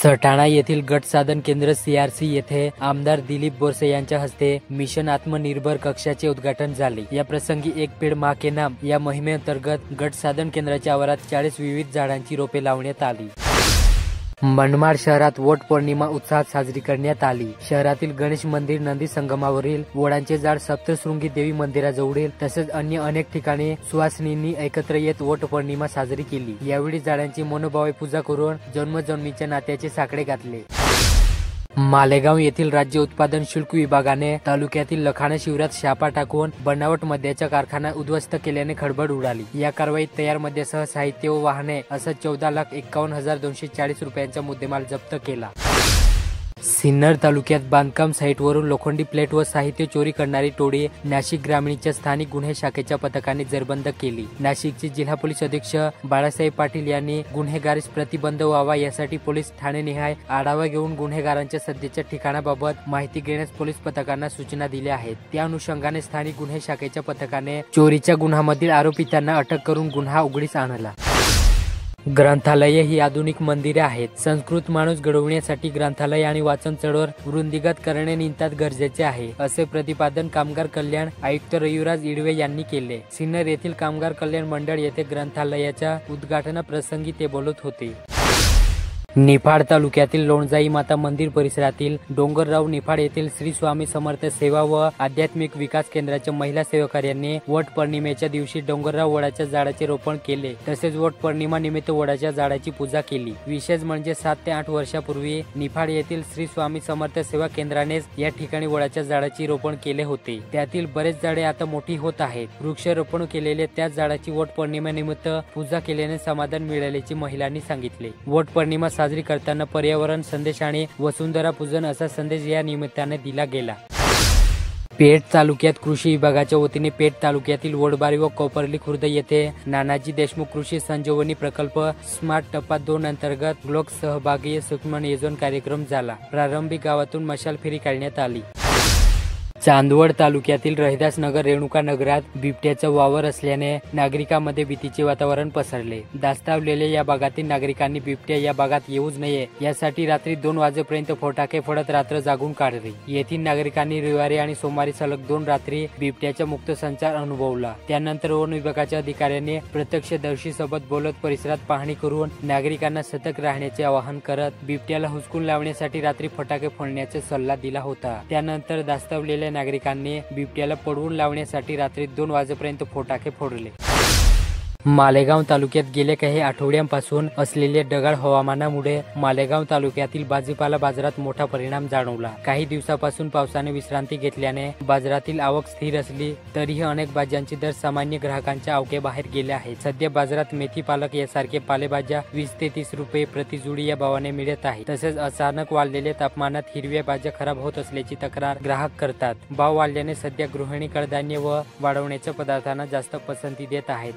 सटाणा येथील गट साधन केंद्र CRC येथे आमदार दिलीप बोरसे यांच्या हस्ते मिशन आत्मनिर्भर कक्षाचे उद्घाटन झाले। या प्रसंगी एक पेड़ मां के नाम या मोहिमेअंतर्गत गट साधन केंद्राच्या आवारात 40 विविध झाडांची रोपे लावण्यात आली। मनमाड शहरात वट पौर्णिमा उत्साहात साजरी करण्यात आली। शहरातील गणेश मंदिर, नंदी संगमावरील वडांचे झाड, सप्तशृंगी देवी मंदिराजवळील तसेच अन्य अनेक ठिकाणी सुवासिनींनी एकत्र येत वट पौर्णिमा साजरी केली। यावेळी झाडांची मनोभावे पूजा करून जन्मजन्मीच्या नात्याचे साकडे घातले। मालेगाव येथील राज्य उत्पादन शुल्क विभागाने तालुक्यातील लखाना शिवारात छापा टाकून बनावट मद्याचा कारखाना उद्ध्वस्त केल्याने खळबळ उडाली। या कारवाईत तयार मद्यासह साहित्य व वाहने असा 14,51,240 रुपयांचा मुद्देमाल जप्त केला। सिन्नर तालुक्यात बांधकाम साईटवरून लोखंडी प्लेट व साहित्य चोरी करणारी टोळी नाशिक ग्रामीणच्या स्थानिक गुन्हे शाखेच्या पथकाने जेरबंद केली। नाशिकचे जिल्हा पोलीस अधीक्षक बाळासाहेब पाटील यांनी गुन्हेगारीस प्रतिबंध व्हावा यासाठी पोलीस ठाणेनिहाय आढावा घेऊन गुन्हेगारांच्या सध्याच्या ठिकाणाबाबत माहिती घेण्यास पोलीस पथकांना सूचना दिल्या आहेत। त्या अनुषंगाने स्थानिक गुन्हे शाखेच्या पथकाने चोरीच्या गुन्ह्यामधील आरोपितांना अटक करून गुन्हा उघडीस आणला। ग्रंथालये ही आधुनिक मंदिरे आहेत। संस्कृत माणूस घडवण्यासाठी ग्रंथालय आणि वाचन चळवळ वृद्धिंगत करणे नितांत गरजेचे आहे, असे प्रतिपादन कामगार कल्याण आयुक्त रविराज ईडवे यांनी केले। सिन्नर येथील कामगार कल्याण मंडळ येथे ग्रंथालयाच्या उद्घाटनाप्रसंगी ते बोलत होते। निफाड तालुक्यातील लोणजाई माता मंदिर परिसरातील डोंगरराव निफाड येथील श्री स्वामी समर्थ सेवा व आध्यात्मिक विकास केंद्राच्या महिला सेवकार्यांनी वट पौर्णिमेच्या दिवशी डोंगरराव वडाच्या झाडाचे रोपण केले। तसेच वट पौर्णिमा निमित्त वडाच्या झाडाची पूजा केली। विशेष म्हणजे 7 ते 8 वर्षापूर्वी निफाड येथील श्री स्वामी समर्थ सेवा केंद्रानेच या ठिकाणी वडाच्या झाडाची रोपण केले होते। त्यातील बरेच झाडे आता मोठी होत आहेत। वृक्षारोपण केलेले त्याच झाडाची वट पौर्णिमेनिमित्त पूजा केल्याने समाधान मिळाल्याचे महिलांनी सांगितले। वट पौर्णिमा साजरी करताना पर्यावरण संदेश आणि वसुंधरा पूजन असा संदेश या निमित्ताने दिला गेला। पेठ तालुक्यात कृषी विभागाच्या वतीने पेठ तालुक्यातील वडबारी व कोपर्ली खुर्द येथे नानाजी देशमुख कृषी संजीवनी प्रकल्प स्मार्ट टप्पा 2 अंतर्गत लोक सहभागी सूक्ष्म नियोजन कार्यक्रम झाला। प्रारंभी गावातून मशाल फेरी काढण्यात आली। चांदवड तालुक्यातील रहिदास नगर रेणुका नगरात बिबट्याचा वावर असल्याने नागरिकांमध्ये भीतीचे वातावरण पसरले। दास्तावलेल्या या भागातील नागरिकांनी बिबट्या या भागात येऊच नये यासाठी रात्री 2 वाजेपर्यंत फटाके फोडत रात्र जागून काढली। येथील नागरिकांनी रविवारी आणि सोमवारी सलग 2 रात्री बिबट्याचा मुक्त संचार अनुभवला। त्यानंतर वन विभागाच्या अधिकाऱ्यांनी प्रत्यक्षदर्शी सोबत बोलत परिसरात पाहणी करून नागरिकांना सतर्क राहण्याचे आवाहन करत बिबट्याला हुसकून लावण्यासाठी रात्री फटाके फोडण्याचा सल्ला दिला होता। त्यानंतर दास्तावलेल्या नागरिकांनी बिबट्याला पळवून लावण्यासाठी रात्री 2 वाजेपर्यंत फटाके फोडले। मालेगाव तालुक्यात गेल्या काही आठवड्यांपासून असलेल्या ढगाळ हवामानामुळे मालेगाव तालुक्यातील भाजीपाला बाजारात मोठा परिणाम जाणवला। काही दिवसापासून पावसाने विश्रांती घेतल्याने बाजारातील आवक स्थिर असली तरीही अनेक भाज्यांचे दर सामान्य ग्राहकांच्या अवघ्याबाहेर गेले आहेत। सध्या बाजारात मेथी, पालक यासारखे पालेभाज्या 20 ते 30 रुपये प्रति जुडी या भावाने मिळत आहेत। तसेच अचानक वाढलेल्या तापमानात हिरव्या भाज्या खराब होत असल्याची तक्रार ग्राहक करतात। भाव वाढल्याने सध्या गृहिणी कडधान्य व वाढवण्याच्या पदार्थांना जास्त पसंती देत आहेत।